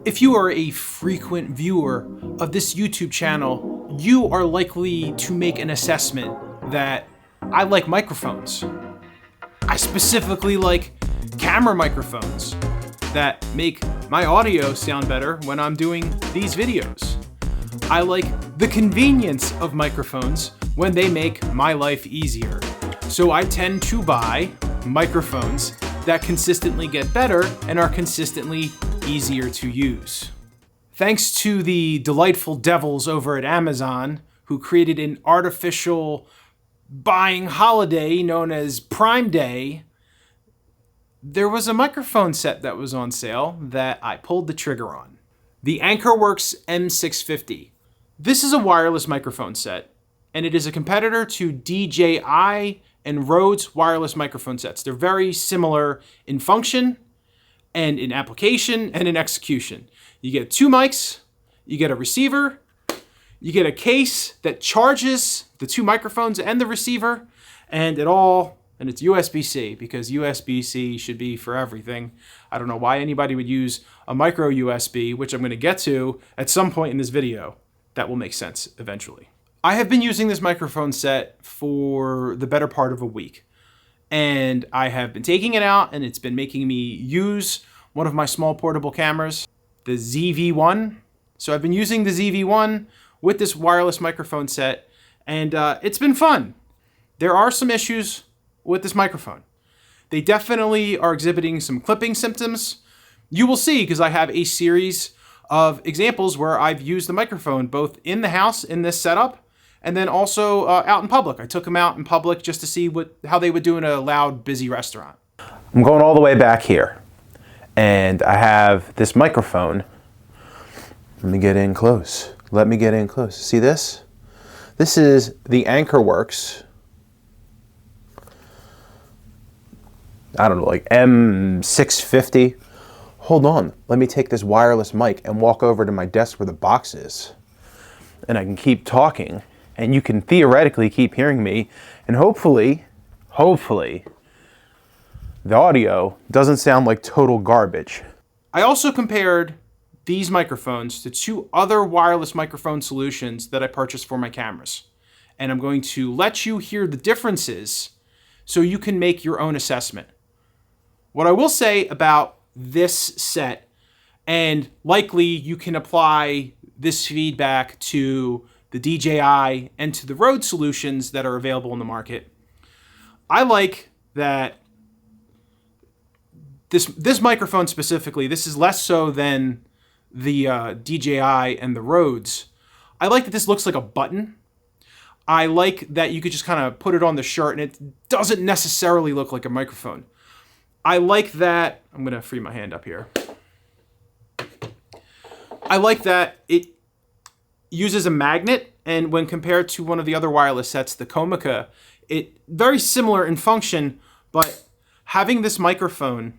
If you are a frequent viewer of this YouTube channel, you are likely to make an assessment that I like microphones. I specifically like camera microphones that make my audio sound better when I'm doing these videos. I like the convenience of microphones when they make my life easier. So I tend to buy microphones that consistently get better and are consistently easier to use. Thanks to the delightful devils over at Amazon, who created an artificial buying holiday known as Prime Day, there was a microphone set that was on sale that I pulled the trigger on. The AnkerWork M650. This is a wireless microphone set, and it is a competitor to DJI and Rode's wireless microphone sets. They're very similar in function and in application and in execution. You get two mics, you get a receiver, you get a case that charges the two microphones and the receiver, and it's USB-C, because USB-C should be for everything. I don't know why anybody would use a micro USB, which I'm going to get to at some point in this video. That will make sense eventually. I have been using this microphone set for the better part of a week, and I have been taking it out, and it's been making me use one of my small portable cameras, the ZV-1. So I've been using the ZV-1 with this wireless microphone set, and it's been fun. There are some issues with this microphone. They definitely are exhibiting some clipping symptoms. You will see, because I have a series of examples where I've used the microphone both in the house in this setup, and then also out in public. I took them out in public just to see how they would do in a loud, busy restaurant. I'm going all the way back here, and I have this microphone. Let me get in close. Let me get in close. See this? This is the AnkerWork, I don't know, like M650. Hold on, let me take this wireless mic and walk over to my desk where the box is. And I can keep talking, and you can theoretically keep hearing me, and hopefully, the audio doesn't sound like total garbage. I also compared these microphones to two other wireless microphone solutions that I purchased for my cameras. And I'm going to let you hear the differences so you can make your own assessment. What I will say about this set, and likely you can apply this feedback to the DJI and to the Rode solutions that are available in the market. I like that this microphone specifically, this is less so than the DJI and the Rodes. I like that this looks like a button. I like that you could just kind of put it on the shirt and it doesn't necessarily look like a microphone. I like that, I'm gonna free my hand up here. I like that it uses a magnet, and when compared to one of the other wireless sets, the Comica, it very similar in function, but having this microphone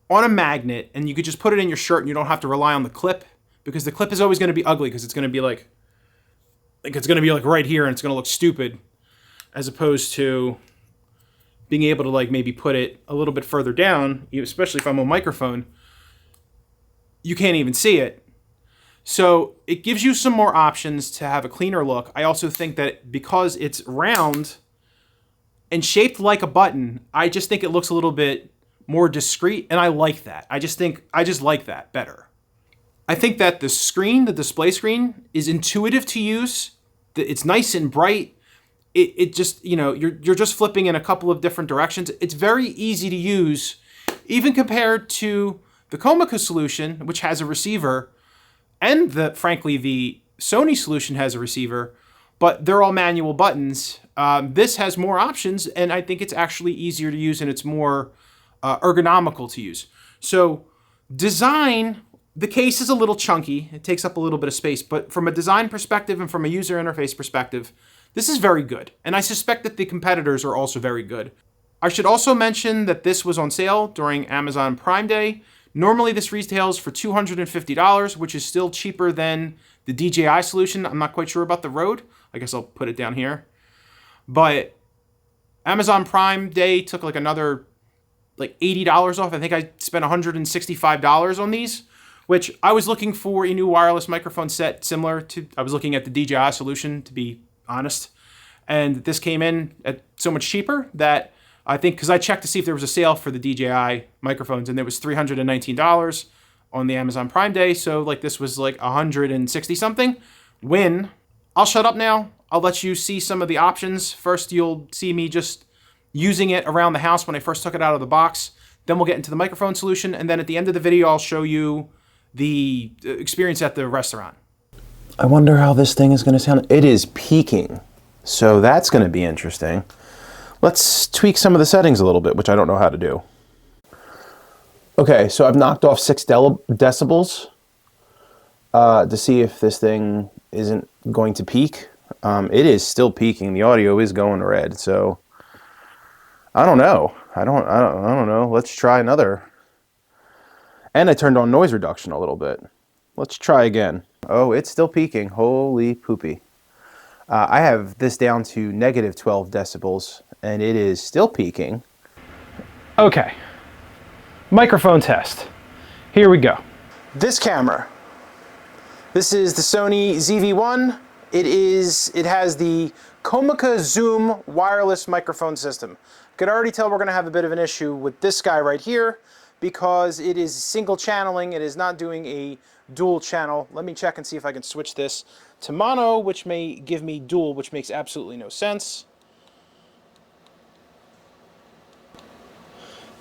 on a magnet, and you could just put it in your shirt and you don't have to rely on the clip, because the clip is always gonna be ugly, because it's gonna be like it's gonna be like right here and it's gonna look stupid, as opposed to being able to like maybe put it a little bit further down, especially if I'm on microphone, you can't even see it. So it gives you some more options to have a cleaner look. I also think that because it's round and shaped like a button, I just think it looks a little bit more discreet, and I like that. I just like that better. I think that the screen, the display screen, is intuitive to use. It's nice and bright. It just, you're just flipping in a couple of different directions. It's very easy to use, even compared to the Comica solution, which has a receiver, and frankly, the Sony solution has a receiver, but they're all manual buttons. This has more options, and I think it's actually easier to use, and it's more ergonomical to use. So design, the case is a little chunky. It takes up a little bit of space, but from a design perspective and from a user interface perspective, this is very good. And I suspect that the competitors are also very good. I should also mention that this was on sale during Amazon Prime Day. Normally this retails for $250, which is still cheaper than the DJI solution. I'm not quite sure about the Rode. I guess I'll put it down here. But Amazon Prime Day took like another like $80 off. I think I spent $165 on these, which I was looking for a new wireless microphone set similar to, I was looking at the DJI solution, to be honest. And this came in at so much cheaper that I think, because I checked to see if there was a sale for the DJI microphones, and there was $319 on the Amazon Prime Day. So like this was like 160 something. I'll shut up now. I'll let you see some of the options. First, you'll see me just using it around the house when I first took it out of the box. Then we'll get into the microphone solution. And then at the end of the video, I'll show you the experience at the restaurant. I wonder how this thing is going to sound. It is peaking, so that's going to be interesting. Let's tweak some of the settings a little bit, which I don't know how to do. Okay, so I've knocked off 6 decibels to see if this thing isn't going to peak. It is still peaking. The audio is going red, so I don't know. I don't know. Let's try another. And I turned on noise reduction a little bit. Let's try again. Oh, it's still peaking. Holy poopy. I have this down to negative 12 decibels, and it is still peaking. Okay. Microphone test. Here we go. This camera. This is the Sony ZV-1. It has the Comica Zoom wireless microphone system. I could already tell we're going to have a bit of an issue with this guy right here because it is single channeling. It is not doing a dual channel. Let me check and see if I can switch this to mono, which may give me dual, which makes absolutely no sense.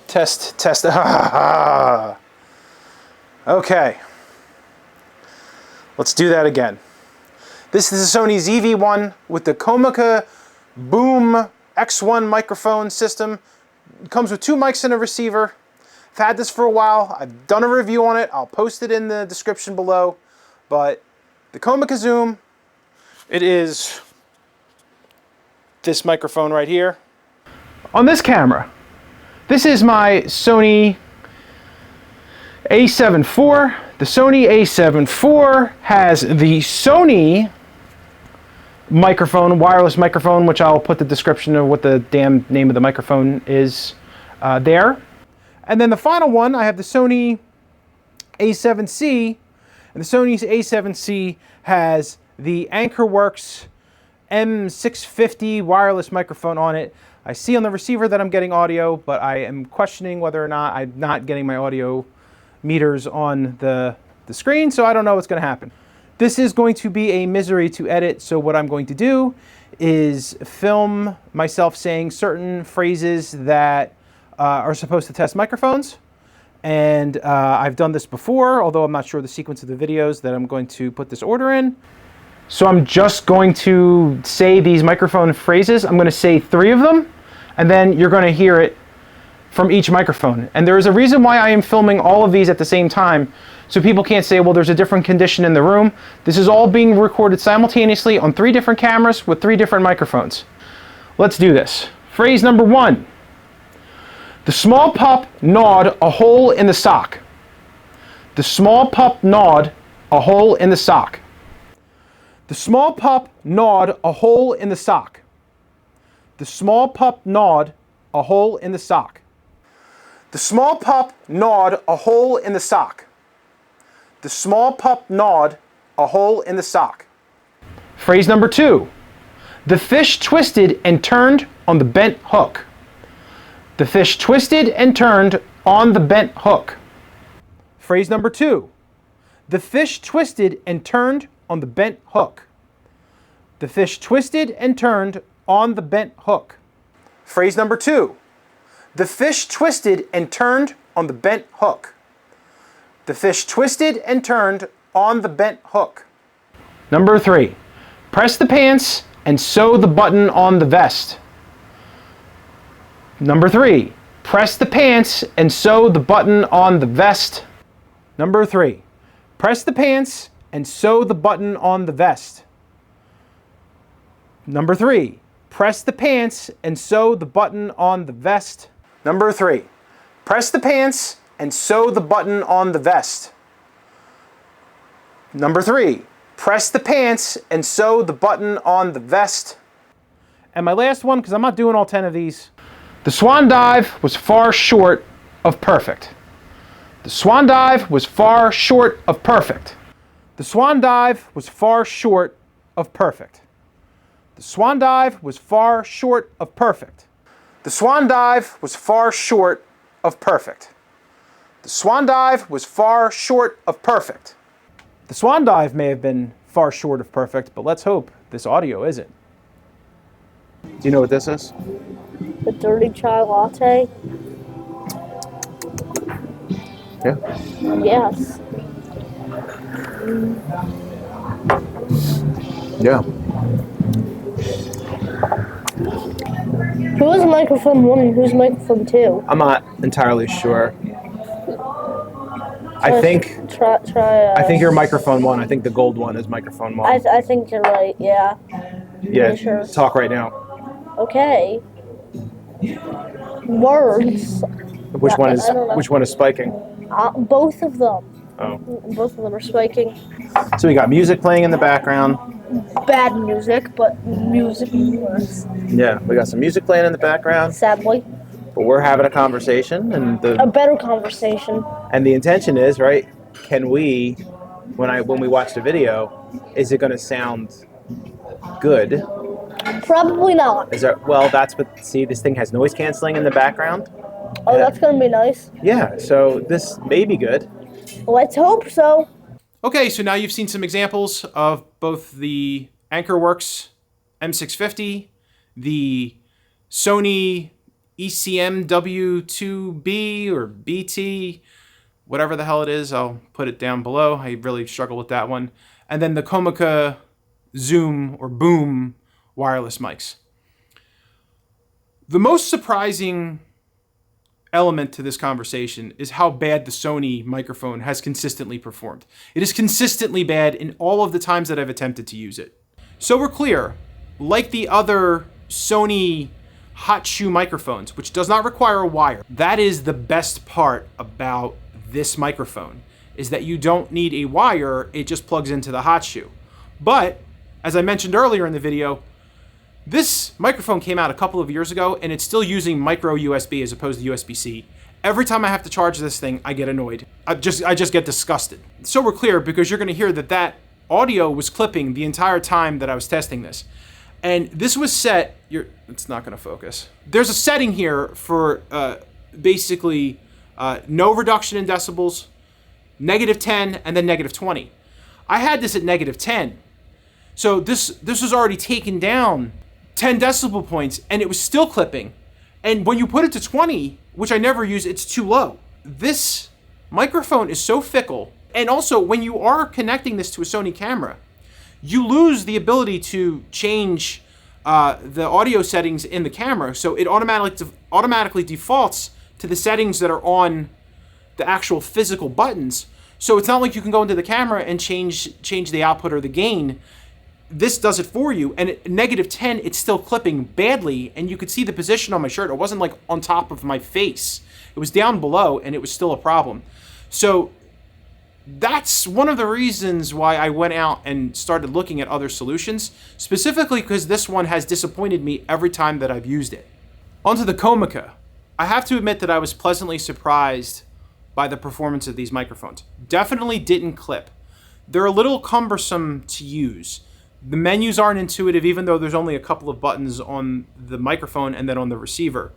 Test. Okay. Let's do that again. This is the Sony ZV-1 with the Comica Boom X1 microphone system. It comes with 2 mics and a receiver. I've had this for a while. I've done a review on it. I'll post it in the description below. But the Comica Zoom, it is this microphone right here. On this camera, this is my Sony A7 IV. The Sony A7 IV has the Sony microphone, wireless microphone, which I'll put the description of what the damn name of the microphone is there. And then the final one, I have the Sony A7C, and the Sony A7C has the AnkerWork M650 wireless microphone on it. I see on the receiver that I'm getting audio, but I am questioning whether or not I'm not getting my audio meters on the screen, so I don't know what's going to happen. This is going to be a misery to edit, so what I'm going to do is film myself saying certain phrases that are supposed to test microphones. And I've done this before, although I'm not sure the sequence of the videos that I'm going to put this order in. So I'm just going to say these microphone phrases. I'm going to say 3 of them, and then you're going to hear it from each microphone. And there is a reason why I am filming all of these at the same time, so people can't say, well, there's a different condition in the room. This is all being recorded simultaneously on 3 different cameras with 3 different microphones. Let's do this. Phrase number 1. The small pup gnawed a hole in the sock. The small pup gnawed a hole in the sock. The small pup gnawed a hole in the sock. The small pup gnawed a hole in the sock. The small pup gnawed a hole in the sock. The small pup gnawed a hole in the sock. Phrase number 2. The fish twisted and turned on the bent hook. The fish twisted and turned on the bent hook. Phrase number 2. The fish twisted and turned on the bent hook. The fish twisted and turned on the bent hook. Phrase number 2. The fish twisted and turned on the bent hook. The fish twisted and turned on the bent hook. Number 3. Press the pants and sew the button on the vest. Number 3. Press the pants and sew the button on the vest. Number 3. Press the pants and sew the button on the vest. Number 3. Press the pants and sew the button on the vest. Number 3. Press the pants and sew the button on the vest. Number 3. Press the pants and sew the button on the vest. And my last one, because I'm not doing all 10 of these. The swan dive was far short of perfect. The swan dive was far short of perfect. The swan dive was far short of perfect. The swan dive was far short of perfect. The swan dive was far short of perfect. The swan dive was far short of perfect. The swan dive may have been far short of perfect, but let's hope this audio isn't. Do you know what this is? The dirty chai latte? Yeah. Yes. Yeah. Who's microphone 1 and who's microphone 2? I'm not entirely sure. I think you're microphone 1. I think the gold one is microphone 1. I think you're right, yeah. Yeah, sure. talk right now. Okay. Words. Which one is spiking? Both of them. Oh. Both of them are spiking. So we got music playing in the background. Bad music, but music works. Yeah, we got some music playing in the background. Sadly. But we're having a conversation, and A better conversation. And the intention is, right, can we, when we watch the video, is it going to sound good? Probably not. See, this thing has noise canceling in the background. Oh, that's going to be nice. Yeah, so this may be good. Let's hope so. Okay, so now you've seen some examples of both the AnkerWork M650, the Sony ECM W2B or BT, whatever the hell it is. I'll put it down below. I really struggle with that one. And then the Comica Zoom or Boom wireless mics. The most surprising element to this conversation is how bad the Sony microphone has consistently performed. It is consistently bad in all of the times that I've attempted to use it. So we're clear, like the other Sony hot shoe microphones, which does not require a wire, that is the best part about this microphone, is that you don't need a wire, it just plugs into the hot shoe. But, as I mentioned earlier in the video, this microphone came out a couple of years ago, and it's still using micro USB as opposed to USB-C. Every time I have to charge this thing, I get annoyed. I just get disgusted. So we're clear, because you're gonna hear that audio was clipping the entire time that I was testing this. And this was set, it's not gonna focus. There's a setting here for basically no reduction in decibels, -10, and then -20. I had this at -10. So this was already taken down 10 decibel points, and it was still clipping. And when you put it to 20, which I never use, it's too low. This microphone is so fickle. And also, when you are connecting this to a Sony camera, you lose the ability to change the audio settings in the camera. So it automatically defaults to the settings that are on the actual physical buttons. So it's not like you can go into the camera and change the output or the gain. This does it for you, and at -10, it's still clipping badly, and you could see the position on my shirt. It wasn't like on top of my face. It was down below, and it was still a problem. So that's one of the reasons why I went out and started looking at other solutions, specifically because this one has disappointed me every time that I've used it. Onto the Comica. I have to admit that I was pleasantly surprised by the performance of these microphones. Definitely didn't clip. They're a little cumbersome to use. The menus aren't intuitive, even though there's only a couple of buttons on the microphone and then on the receiver.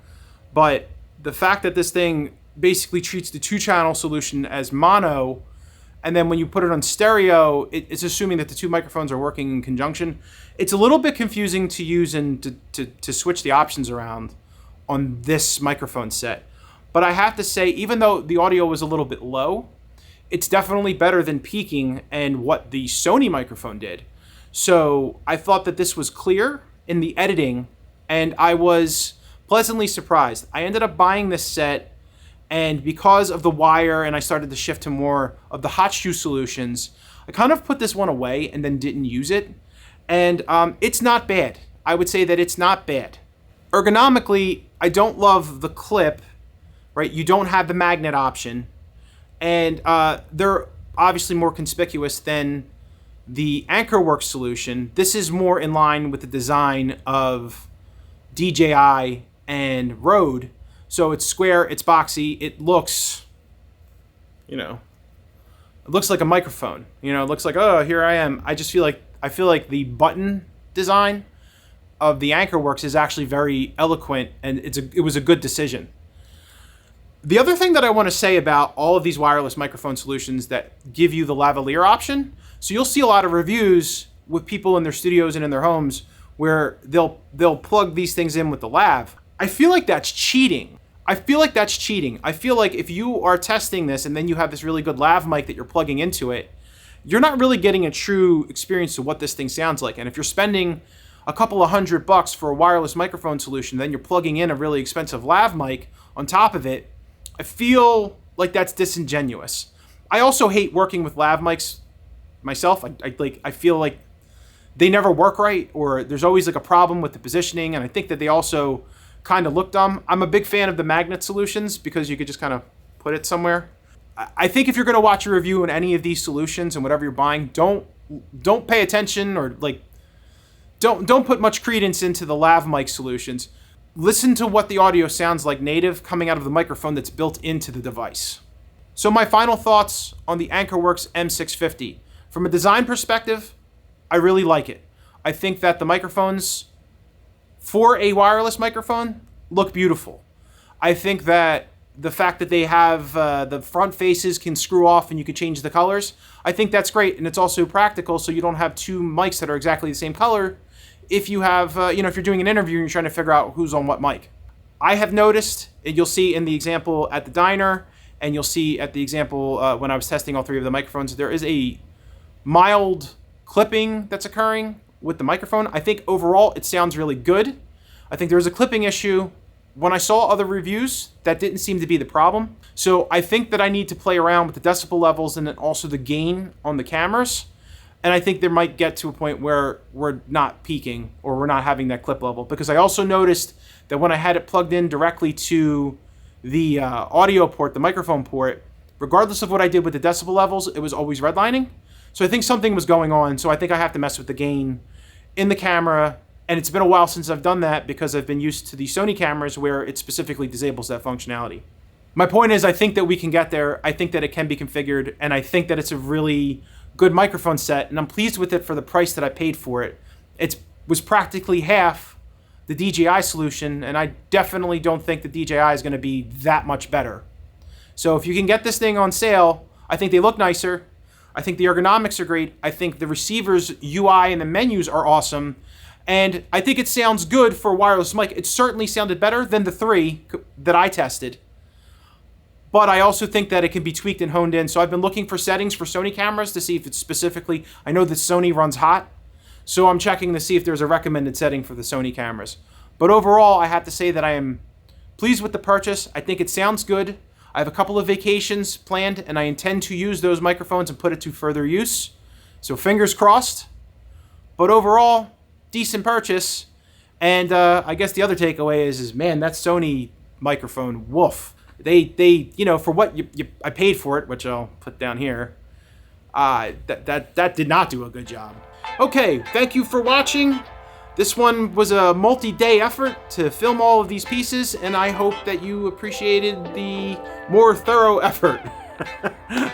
But the fact that this thing basically treats the 2-channel solution as mono, and then when you put it on stereo, it's assuming that the 2 microphones are working in conjunction. It's a little bit confusing to use and to switch the options around on this microphone set. But I have to say, even though the audio was a little bit low, it's definitely better than peaking and what the Sony microphone did. So I thought that this was clear in the editing, and I was pleasantly surprised. I ended up buying this set, and because of the wire and I started to shift to more of the hot shoe solutions, I kind of put this one away and then didn't use it. And it's not bad. I would say that it's not bad. Ergonomically, I don't love the clip, right? You don't have the magnet option, and they're obviously more conspicuous than the AnkerWork solution. This is more in line with the design of DJI and Rode. So it's square, it's boxy, it looks, you know, it looks like a microphone. You know, it looks like, oh, here I am. I feel like the button design of the AnkerWorks is actually very eloquent, and it was a good decision. The other thing that I want to say about all of these wireless microphone solutions that give you the lavalier option, so you'll see a lot of reviews with people in their studios and in their homes where they'll plug these things in with the lav. I feel like that's cheating. I feel like if you are testing this and then you have this really good lav mic that you're plugging into it, you're not really getting a true experience of what this thing sounds like. And if you're spending a couple of $100 for a wireless microphone solution, then you're plugging in a really expensive lav mic on top of it, I feel like that's disingenuous. I also hate working with lav mics myself. I feel like they never work right, or there's always like a problem with the positioning, and I think that they also kind of look dumb. I'm a big fan of the magnet solutions because you could just kind of put it somewhere. I think if you're going to watch a review on any of these solutions and whatever you're buying, don't pay attention, or like don't put much credence into the lav mic solutions. Listen to what the audio sounds like native coming out of the microphone that's built into the device. So my final thoughts on the AnkerWorks M650. From a design perspective, I really like it. I think that the microphones for a wireless microphone look beautiful. I think that the fact that they have the front faces can screw off and you can change the colors, I think that's great, and it's also practical so you don't have two mics that are exactly the same color if you have, if you're doing an interview and you're trying to figure out who's on what mic. I have noticed, and you'll see in the example at the diner, and you'll see at the example when I was testing all three of the microphones, there is a mild clipping that's occurring with the microphone. I think overall it sounds really good. I think there was a clipping issue. When I saw other reviews, that didn't seem to be the problem. So I think that I need to play around with the decibel levels and then also the gain on the cameras. And I think there might get to a point where we're not peaking or we're not having that clip level. Because I also noticed that when I had it plugged in directly to the audio port, the microphone port, regardless of what I did with the decibel levels, it was always redlining. So I think something was going on. So I think I have to mess with the gain in the camera. And it's been a while since I've done that because I've been used to the Sony cameras where it specifically disables that functionality. My point is, I think that we can get there. I think that it can be configured, and I think that it's a really good microphone set, and I'm pleased with it for the price that I paid for it. It was practically half the DJI solution, and I definitely don't think the DJI is going to be that much better. So if you can get this thing on sale, I think they look nicer. I think the ergonomics are great. I think the receiver's UI and the menus are awesome. And I think it sounds good for a wireless mic. It certainly sounded better than the 3 that I tested. But I also think that it can be tweaked and honed in. So I've been looking for settings for Sony cameras to see if it's specifically, I know that Sony runs hot. So I'm checking to see if there's a recommended setting for the Sony cameras. But overall, I have to say that I am pleased with the purchase. I think it sounds good. I have a couple of vacations planned, and I intend to use those microphones and put it to further use. So fingers crossed. But overall, decent purchase. And I guess the other takeaway is man, that Sony microphone, woof. They for what I paid for it, which I'll put down here, that did not do a good job. Okay, thank you for watching. This one was a multi-day effort to film all of these pieces, and I hope that you appreciated the more thorough effort.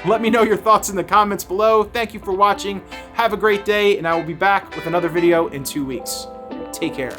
Let me know your thoughts in the comments below. Thank you for watching. Have a great day, and I will be back with another video in 2 weeks. Take care.